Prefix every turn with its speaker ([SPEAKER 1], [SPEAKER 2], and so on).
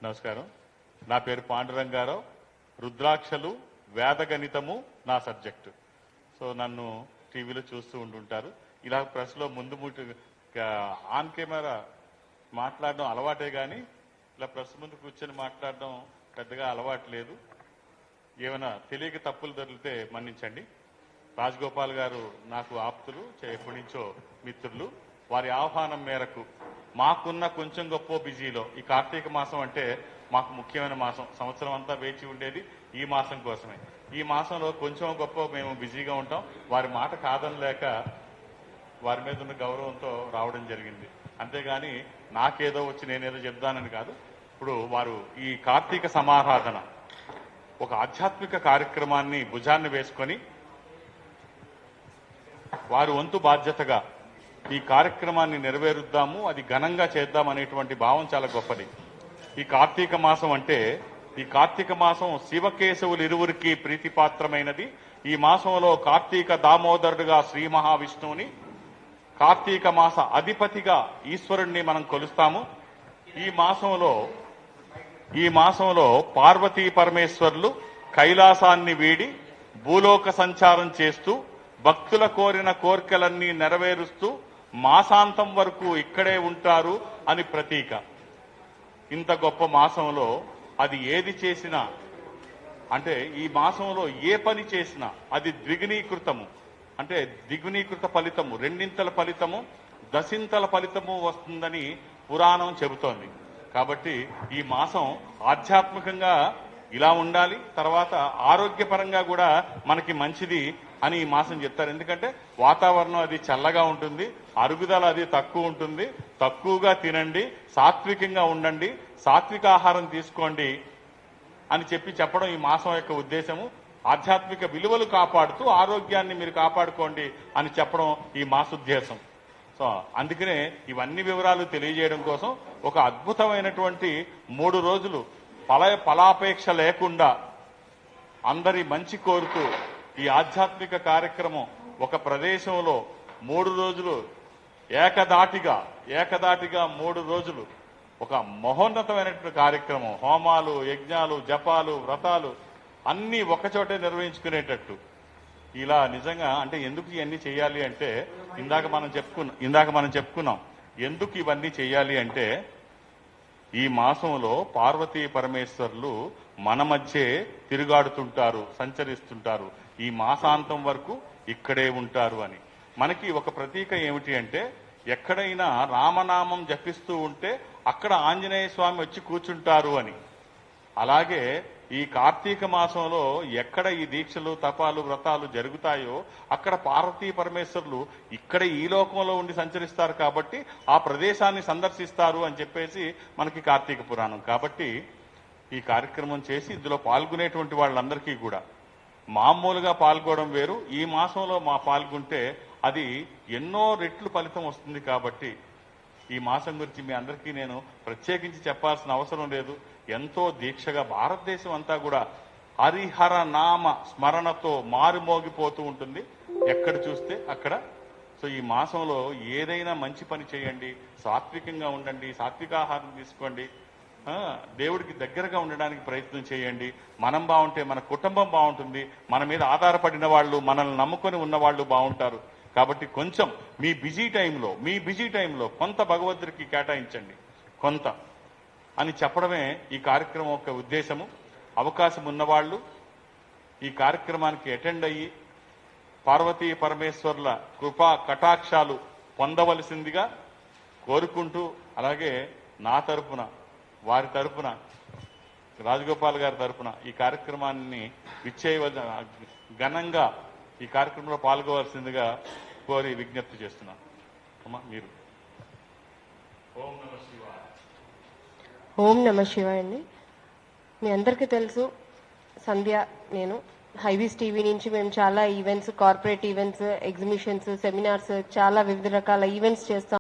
[SPEAKER 1] నమస్కారం. నా పేరు పాండురంగారావు. రుద్రాక్షలు వేదగణితము నా సబ్జెక్టు. సో నన్ను టీవీలో చూస్తూ ఉంటుంటారు. ఇలా ప్రెస్లో ముందు ఆన్ కెమెరా మాట్లాడడం అలవాటే కానీ ఇలా ప్రెస్ ముందు కూర్చొని మాట్లాడడం పెద్దగా అలవాటు లేదు. ఏమైనా తెలియక తప్పులు దొరికితే మన్నించండి. రాజగోపాల్ గారు నాకు ఆప్తులు, ఎప్పటి నుంచో మిత్రులు. వారి ఆహ్వానం మేరకు మాకున్న కొంచెం గొప్ప బిజీలో ఈ కార్తీక మాసం అంటే మాకు ముఖ్యమైన మాసం. సంవత్సరం అంతా వేచి ఉండేది ఈ మాసం కోసమే. ఈ మాసంలో కొంచెం గొప్ప మేము బిజీగా ఉంటాం. వారి మాట కాదనలేక వారి మీద ఉన్న గౌరవంతో రావడం జరిగింది. అంతేగాని నాకేదో వచ్చి నేనేదో చెప్దానని కాదు. ఇప్పుడు వారు ఈ కార్తీక సమారాధన ఒక ఆధ్యాత్మిక కార్యక్రమాన్ని భుజాన్ని వేసుకొని వారి వంతు బాధ్యతగా ఈ కార్యక్రమాన్ని నెరవేరుద్దాము, అది ఘనంగా చేద్దాం అనేటువంటి భావం చాలా గొప్పది. ఈ కార్తీక మాసం అంటే ఈ కార్తీక మాసం శివకేశవులు ఇరువురికి ప్రీతిపాత్రమైనది. ఈ మాసంలో కార్తీక దామోదరుడుగా శ్రీ మహావిష్ణువుని, కార్తీక మాస అధిపతిగా ఈశ్వరుణ్ణి మనం కొలుస్తాము. ఈ మాసంలో పార్వతీ పరమేశ్వర్లు కైలాసాన్ని వీడి భూలోక సంచారం చేస్తూ భక్తుల కోరిన కోర్కెలన్నీ నెరవేరుస్తూ మాసాంతం వరకు ఇక్కడే ఉంటారు అని ప్రతీక. ఇంత గొప్ప మాసంలో అది ఏది చేసినా, అంటే ఈ మాసంలో ఏ పని చేసినా అది ద్విగుణీకృతము, అంటే ద్విగుణీకృత ఫలితము, రెండింతల ఫలితము, దశింతల ఫలితము వస్తుందని పురాణం చెబుతోంది. కాబట్టి ఈ మాసం ఆధ్యాత్మికంగా ఇలా ఉండాలి, తర్వాత ఆరోగ్యపరంగా కూడా మనకి మంచిది అని ఈ మాసం చెప్తారు. ఎందుకంటే వాతావరణం అది చల్లగా ఉంటుంది, అరుగుదల అది తక్కువ ఉంటుంది. తక్కువగా తినండి, సాత్వికంగా ఉండండి, సాత్విక ఆహారం తీసుకోండి అని చెప్పడం ఈ మాసం యొక్క ఉద్దేశము. ఆధ్యాత్మిక విలువలు కాపాడుతూ ఆరోగ్యాన్ని మీరు కాపాడుకోండి అని చెప్పడం ఈ మాసోద్దేశం. సో అందుకనే ఇవన్నీ వివరాలు తెలియజేయడం కోసం ఒక అద్భుతమైనటువంటి 3 రోజులు ఫలాపేక్ష లేకుండా అందరి మంచి కోరుతూ ఈ ఆధ్యాత్మిక కార్యక్రమం ఒక ప్రదేశంలో 3 రోజులు ఏకదాటిగా 3 రోజులు ఒక మహోన్నతమైనటువంటి కార్యక్రమం, హోమాలు, యజ్ఞాలు, జపాలు, వ్రతాలు అన్నీ ఒకచోటే నిర్వహించుకునేటట్టు. ఇలా నిజంగా అంటే ఎందుకు ఇవన్నీ చేయాలి అంటే ఇందాక మనం చెప్పుకున్నాం ఎందుకు ఇవన్నీ చేయాలి అంటే ఈ మాసంలో పార్వతీ పరమేశ్వర్లు మన మధ్యే తిరుగాడుతుంటారు, సంచరిస్తుంటారు, ఈ మాసాంతం వరకు ఇక్కడే ఉంటారు అని. మనకి ఒక ప్రతీక ఏమిటి అంటే ఎక్కడైనా రామనామం జపిస్తూ ఉంటే అక్కడ ఆంజనేయ స్వామి వచ్చి కూర్చుంటారు అని. అలాగే ఈ కార్తీక మాసంలో ఎక్కడ ఈ దీక్షలు, తపాలు, వ్రతాలు జరుగుతాయో అక్కడ పార్వతీ పరమేశ్వరులు ఇక్కడ ఈ లోకంలో ఉండి సంచరిస్తారు కాబట్టి ఆ ప్రదేశాన్ని సందర్శిస్తారు అని చెప్పేసి మనకి కార్తీక పురాణం. కాబట్టి ఈ కార్యక్రమం చేసి ఇందులో పాల్గొనేటువంటి వాళ్ళందరికీ కూడా మామూలుగా పాల్గొనడం వేరు, ఈ మాసంలో పాల్గొంటే అది ఎన్నో రెట్లు ఫలితం వస్తుంది. కాబట్టి ఈ మాసం గురించి మీ అందరికీ నేను ప్రత్యేకించి చెప్పాల్సిన అవసరం లేదు. ఎంతో దీక్షగా భారతదేశం అంతా కూడా హరిహర నామ స్మరణతో మారుమోగిపోతూ ఉంటుంది ఎక్కడ చూస్తే అక్కడ. సో ఈ మాసంలో ఏదైనా మంచి పని చేయండి, సాత్వికంగా ఉండండి, సాత్వికాహారం తీసుకోండి, దేవుడికి దగ్గరగా ఉండడానికి ప్రయత్నం చేయండి. మనం బాగుంటే మన కుటుంబం బాగుంటుంది, మన మీద ఆధారపడిన వాళ్ళు, మనల్ని నమ్ముకొని ఉన్న వాళ్ళు బాగుంటారు. కాబట్టి కొంచెం మీ బిజీ టైంలో కొంత భగవంతుడికి కేటాయించండి కొంత అని చెప్పడమే ఈ కార్యక్రమం యొక్క ఉద్దేశము. అవకాశం ఉన్నవాళ్ళు ఈ కార్యక్రమానికి అటెండ్ అయ్యి పార్వతీ పరమేశ్వర్ల కృపా కటాక్షాలు పొందవలసిందిగా కోరుకుంటూ, అలాగే నా తరపున, వారి తరపున, రాజగోపాల్ గారి తరపున ఈ కార్యక్రమాన్ని ఘనంగా ఈ కార్యక్రమంలో పాల్గొవలసిందిగా కోరి విజ్ఞప్తి చేస్తున్నాను. అమ్మా మీరు.
[SPEAKER 2] ఓం నమ శివాయ అండి. మీ అందరికీ తెలుసు, సంధ్య నేను హైవీస్ టీవీ నుంచి మేము చాలా events, corporate events, exhibitions, seminars, చాలా వివిధ రకాల ఈవెంట్స్ చేస్తాం.